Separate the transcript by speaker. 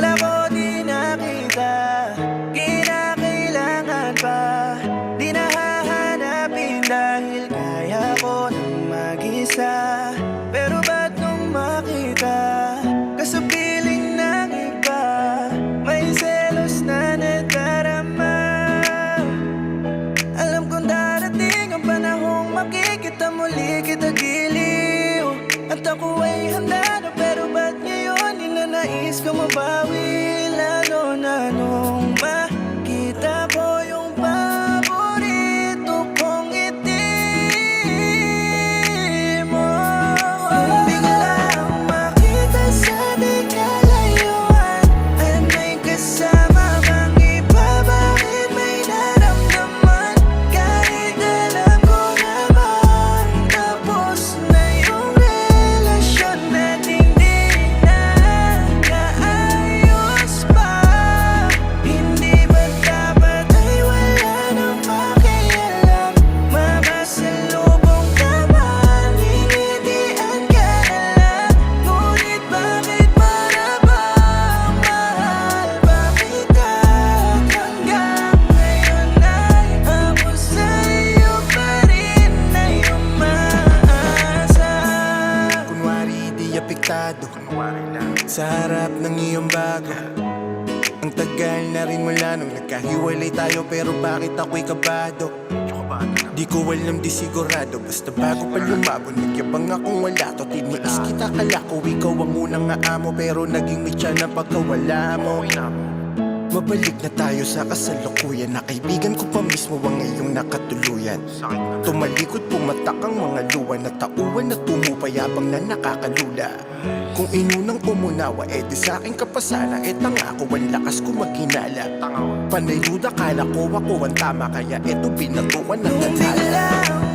Speaker 1: Kala ko di nakita, kinakailangan pa. Di na hahanapin dahil kaya ko nang mag-isa. Pero ba't nung makita ka sa piling ng iba, may selos na nadarama. Alam kong darating ang panahong makikita muli kita giliw. At ako ay handa na, pero ba't ngayon ninanais ko mabawi? Lalo na nung makita ko yung paborito kong ngiti mo. Kung biglang makita sa di kalayuan ay may kasama kang iba, bakit may naramdaman? Kahit alam ko naman tapos na yung relasyon natin, di na kaayos pa. Hindi ba dapat ay wala nang pakialam? Makasalubong ka man, hinitian ka na lang. Ngunit bakit para bang mahal pa kita? Hanggang ngayon ay ako sa'yo pa rin ay umaasa. Kunwari di apektado sa harap ng iyong bago. Ang tagal na rin mula nung nagkahiwalay tayo, pero bakit ako'y kabado? Di ko alam, di sigurado. Basta bago pa lumabon, nagyabang akong wala to. Tiniis kita, kala ko ikaw ang unang aamo, pero naging mitya na pagkawala mo. Mabalik na tayo sa kasalukuyan, na kaibigan ko pa mismo ang iyong nakatuluyan. Tumalikod, pumatak ang mga luwa na tauhan na tumupayabang na nakakalula. Kung inunang umunawa, di sa aking kapasala, tanga ko ang lakas ko maghinala. Panay duda, kala ko ako ang tama, kaya eto binatuan ng
Speaker 2: Kung
Speaker 1: tala.
Speaker 2: biglang